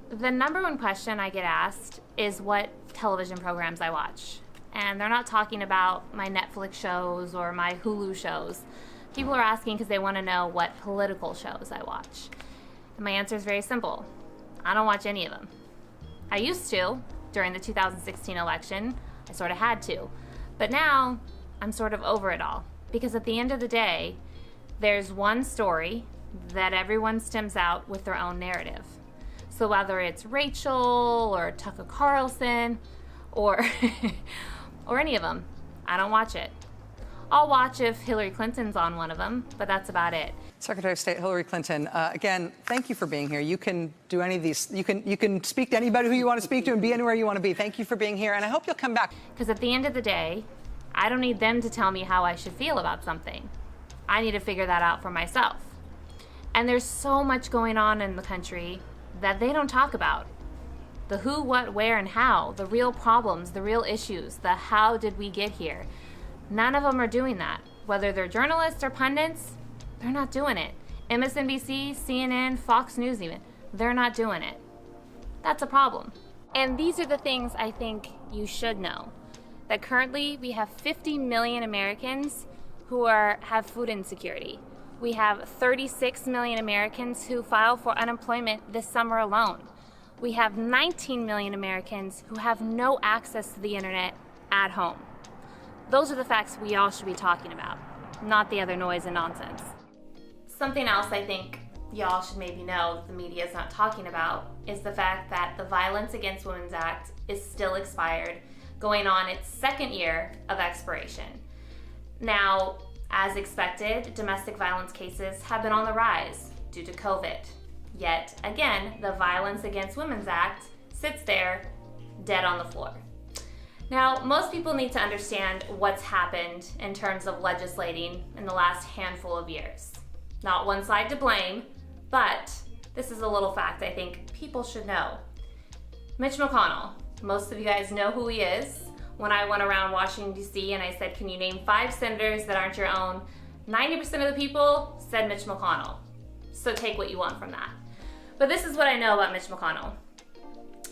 The number one question I get asked is what television programs I watch. And they're not talking about my Netflix shows or my Hulu shows. People are asking because they want to know what political shows I watch. And my answer is very simple. I don't watch any of them. I used to during the 2016 election. I sort of had to. But now I'm sort of over it all. Because at the end of the day, there's one story that everyone stems out with their own narrative. So whether it's Rachel or Tucker Carlson or or any of them, I don't watch it. I'll watch if Hillary Clinton's on one of them, but that's about it. Secretary of State Hillary Clinton, again, thank you for being here. You can do any of these. You can speak to anybody who you want to speak to and be anywhere you want to be. Thank you for being here, and I hope you'll come back. Because at the end of the day, I don't need them to tell me how I should feel about something. I need to figure that out for myself. And there's so much going on in the country that they don't talk about. The who, what, where, and how, the real problems, the real issues, the how did we get here. None of them are doing that. Whether they're journalists or pundits, they're not doing it. MSNBC, CNN, Fox News even, they're not doing it. That's a problem. And these are the things I think you should know. That currently we have 50 million Americans who have food insecurity. We have 36 million Americans who file for unemployment this summer alone. We have 19 million Americans who have no access to the internet at home. Those are the facts we all should be talking about, not the other noise and nonsense. Something else I think y'all should maybe know the media is not talking about is the fact that the Violence Against Women's Act is still expired, going on its second year of expiration. Now, as expected, domestic violence cases have been on the rise due to COVID. Yet, again, the Violence Against Women's Act sits there dead on the floor. Now, most people need to understand what's happened in terms of legislating in the last handful of years. Not one side to blame, but this is a little fact I think people should know. Mitch McConnell, most of you guys know who he is. When I went around Washington, D.C. and I said, can you name 5 senators that aren't your own? 90% of the people said Mitch McConnell. So take what you want from that. But this is what I know about Mitch McConnell.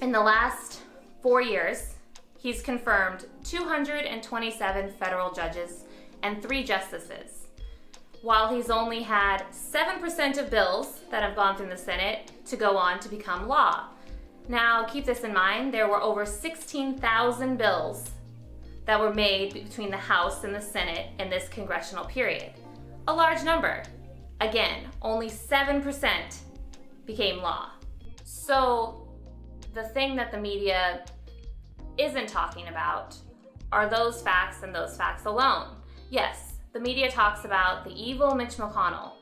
In the last 4 years, he's confirmed 227 federal judges and 3 justices, while he's only had 7% of bills that have gone through the Senate to go on to become law. Now, keep this in mind, there were over 16,000 bills that were made between the House and the Senate in this congressional period. A large number. Again, only 7% became law. So, the thing that the media isn't talking about are those facts and those facts alone. Yes, the media talks about the evil Mitch McConnell,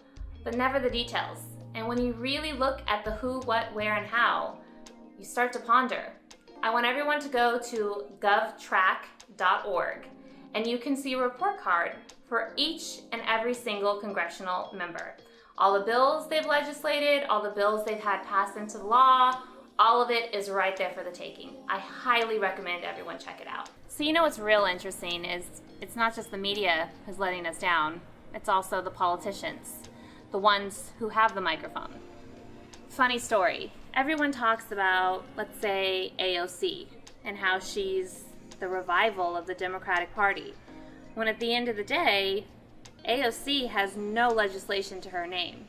but never the details. And when you really look at the who, what, where, and how, you start to ponder. I want everyone to go to govtrack.org and you can see a report card for each and every single congressional member. All the bills they've legislated, all the bills they've had passed into law, all of it is right there for the taking. I highly recommend everyone check it out. So you know what's real interesting is it's not just the media who's letting us down, it's also the politicians, the ones who have the microphone. Funny story. Everyone talks about, let's say, AOC and how she's the revival of the Democratic Party, when at the end of the day, AOC has no legislation to her name.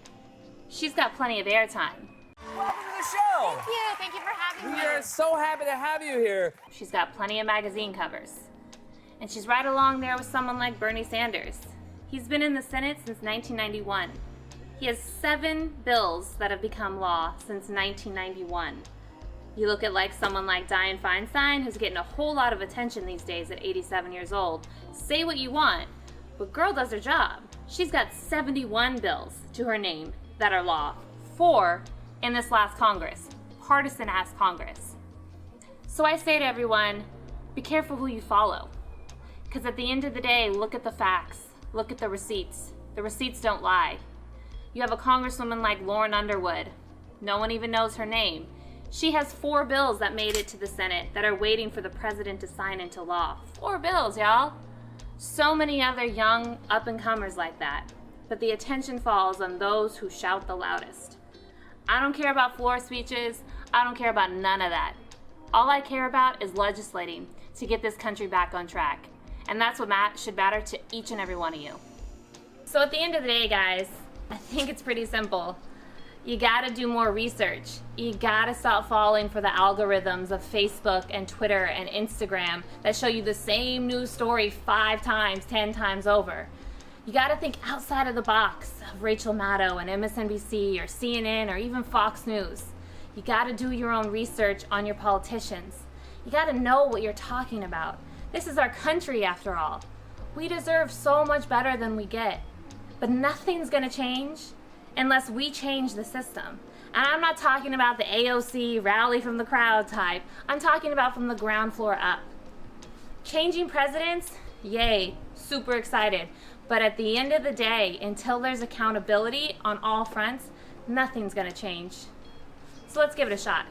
She's got plenty of airtime. Welcome to the show. Thank you for having me. We are so happy to have you here. She's got plenty of magazine covers. And she's right along there with someone like Bernie Sanders. He's been in the Senate since 1991. He has 7 bills that have become law since 1991. You look at someone like Dianne Feinstein, who's getting a whole lot of attention these days at 87 years old. Say what you want, but girl does her job. She's got 71 bills to her name that are law. 4 in this last Congress. Partisan-ass Congress. So I say to everyone, be careful who you follow. Because at the end of the day, look at the facts. Look at the receipts. The receipts don't lie. You have a congresswoman like Lauren Underwood. No one even knows her name. She has 4 bills that made it to the Senate that are waiting for the president to sign into law. 4 bills, y'all. So many other young up-and-comers like that. But the attention falls on those who shout the loudest. I don't care about floor speeches. I don't care about none of that. All I care about is legislating to get this country back on track. And that's what should matter to each and every one of you. So at the end of the day, guys, I think it's pretty simple. You gotta do more research. You gotta stop falling for the algorithms of Facebook and Twitter and Instagram that show you the same news story 5 times, 10 times over. You gotta think outside of the box of Rachel Maddow and MSNBC or CNN or even Fox News. You gotta do your own research on your politicians. You gotta know what you're talking about. This is our country, after all. We deserve so much better than we get. But nothing's gonna change unless we change the system. And I'm not talking about the AOC rally from the crowd type. I'm talking about from the ground floor up. Changing presidents? Yay, super excited. But at the end of the day, until there's accountability on all fronts, nothing's gonna change. So let's give it a shot.